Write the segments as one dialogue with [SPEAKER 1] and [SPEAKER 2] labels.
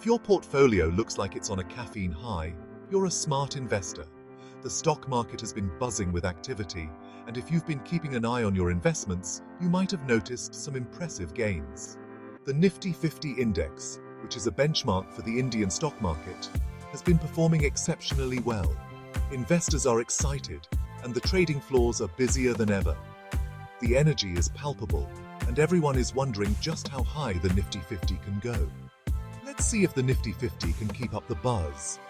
[SPEAKER 1] If your portfolio looks like it's on a caffeine high, you're a smart investor. The stock market has been buzzing with activity, and if you've been keeping an eye on your investments, you might have noticed some impressive gains. The Nifty 50 index, which is a benchmark for the Indian stock market, has been performing exceptionally well. Investors are excited, and the trading floors are busier than ever. The energy is palpable, and everyone is wondering just how high the Nifty 50 can go. Let's see if the Nifty 50 can keep up the buzz.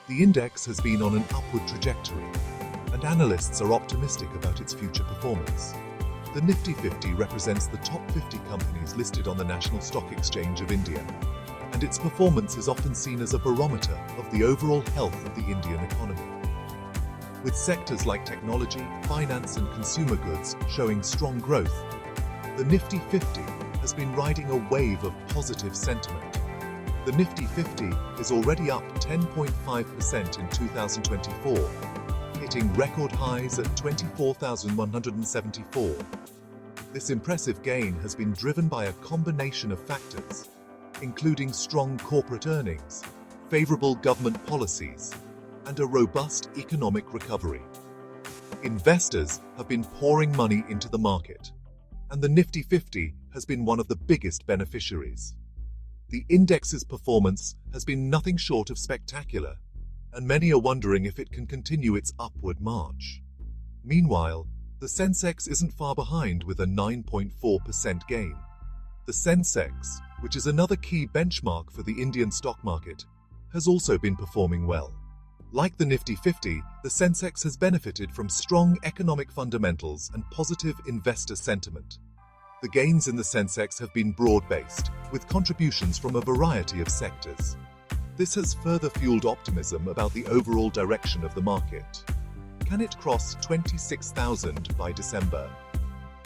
[SPEAKER 1] The index has been on an upward trajectory, and analysts are optimistic about its future performance. The Nifty 50 represents the top 50 companies listed on the National Stock Exchange of India, and its performance is often seen as a barometer of the overall health of the Indian economy. With sectors like technology, finance and consumer goods showing strong growth, the Nifty 50 has been riding a wave of positive sentiment. The Nifty 50 is already up 10.5% in 2024, hitting record highs at 24,174. This impressive gain has been driven by a combination of factors, including strong corporate earnings, favorable government policies, and a robust economic recovery. Investors have been pouring money into the market, and the Nifty 50 has been one of the biggest beneficiaries. The index's performance has been nothing short of spectacular, and many are wondering if it can continue its upward march. Meanwhile, the Sensex isn't far behind with a 9.4% gain. The Sensex, which is another key benchmark for the Indian stock market, has also been performing well. Like the Nifty 50, the Sensex has benefited from strong economic fundamentals and positive investor sentiment. The gains in the Sensex have been broad-based, with contributions from a variety of sectors. This has further fueled optimism about the overall direction of the market. Can it cross 26,000 by December?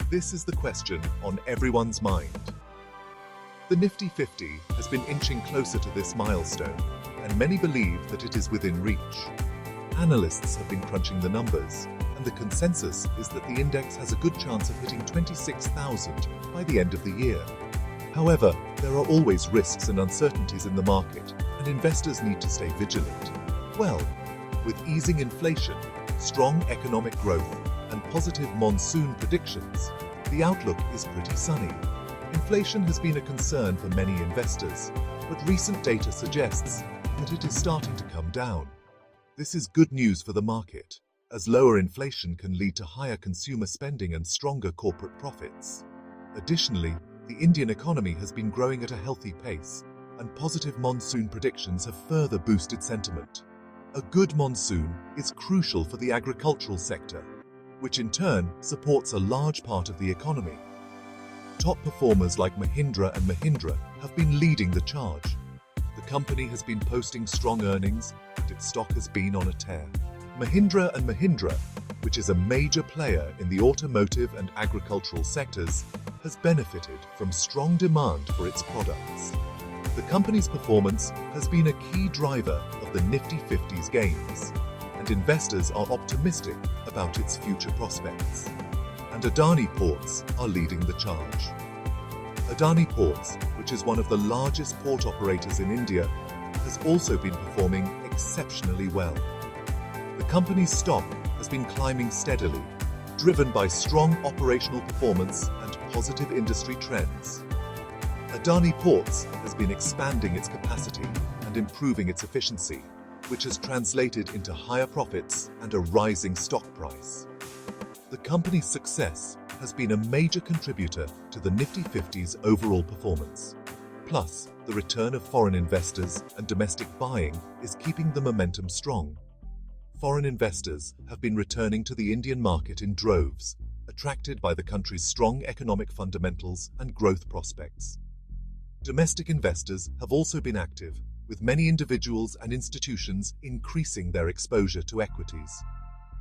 [SPEAKER 1] This is the question on everyone's mind. The Nifty 50 has been inching closer to this milestone, and many believe that it is within reach. Analysts have been crunching the numbers, and the consensus is that the index has a good chance of hitting 26,000 by the end of the year. However, there are always risks and uncertainties in the market, and investors need to stay vigilant. Well, with easing inflation, strong economic growth, and positive monsoon predictions, the outlook is pretty sunny. Inflation has been a concern for many investors, but recent data suggests that it is starting to come down. This is good news for the market, as lower inflation can lead to higher consumer spending and stronger corporate profits. Additionally, the Indian economy has been growing at a healthy pace, and positive monsoon predictions have further boosted sentiment. A good monsoon is crucial for the agricultural sector, which in turn supports a large part of the economy. Top performers like Mahindra and Mahindra have been leading the charge. The company has been posting strong earnings, and its stock has been on a tear. Mahindra & Mahindra, which is a major player in the automotive and agricultural sectors, has benefited from strong demand for its products. The company's performance has been a key driver of the Nifty 50's gains, and investors are optimistic about its future prospects. And Adani Ports are leading the charge. Adani Ports, which is one of the largest port operators in India, has also been performing exceptionally well. The company's stock has been climbing steadily, driven by strong operational performance and positive industry trends. Adani Ports has been expanding its capacity and improving its efficiency, which has translated into higher profits and a rising stock price. The company's success has been a major contributor to the Nifty 50's overall performance. Plus, the return of foreign investors and domestic buying is keeping the momentum strong. Foreign investors have been returning to the Indian market in droves, attracted by the country's strong economic fundamentals and growth prospects. Domestic investors have also been active, with many individuals and institutions increasing their exposure to equities.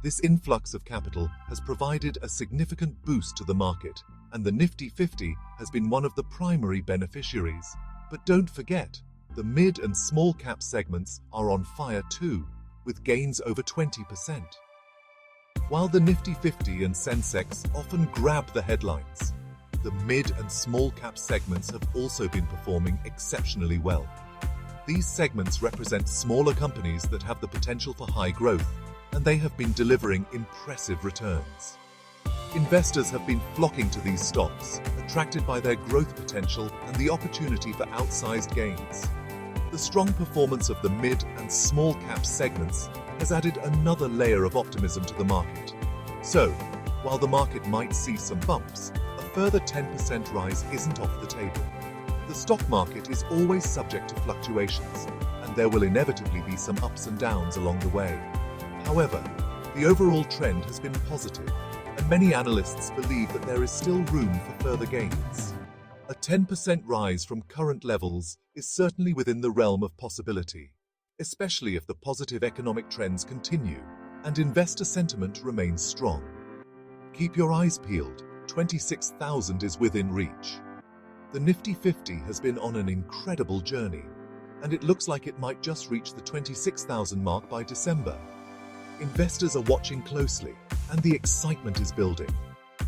[SPEAKER 1] This influx of capital has provided a significant boost to the market, and the Nifty 50 has been one of the primary beneficiaries. But don't forget, the mid and small cap segments are on fire too, with gains over 20%. While the Nifty 50 and Sensex often grab the headlines, the mid and small cap segments have also been performing exceptionally well. These segments represent smaller companies that have the potential for high growth, and they have been delivering impressive returns. Investors have been flocking to these stocks, attracted by their growth potential and the opportunity for outsized gains. The strong performance of the mid and small cap segments has added another layer of optimism to the market. So, while the market might see some bumps, a further 10% rise isn't off the table. The stock market is always subject to fluctuations, and there will inevitably be some ups and downs along the way. However, the overall trend has been positive, and many analysts believe that there is still room for further gains. A 10% rise from current levels is certainly within the realm of possibility, especially if the positive economic trends continue and investor sentiment remains strong. Keep your eyes peeled. 26,000 is within reach. The Nifty 50 has been on an incredible journey, and it looks like it might just reach the 26,000 mark by December. Investors are watching closely, and the excitement is building.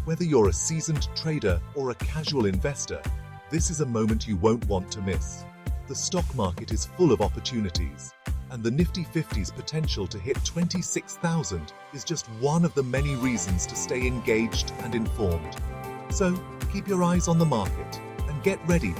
[SPEAKER 1] Whether you're a seasoned trader or a casual investor, this is a moment you won't want to miss. The stock market is full of opportunities, and the Nifty 50's potential to hit 26,000 is just one of the many reasons to stay engaged and informed. So, keep your eyes on the market and get ready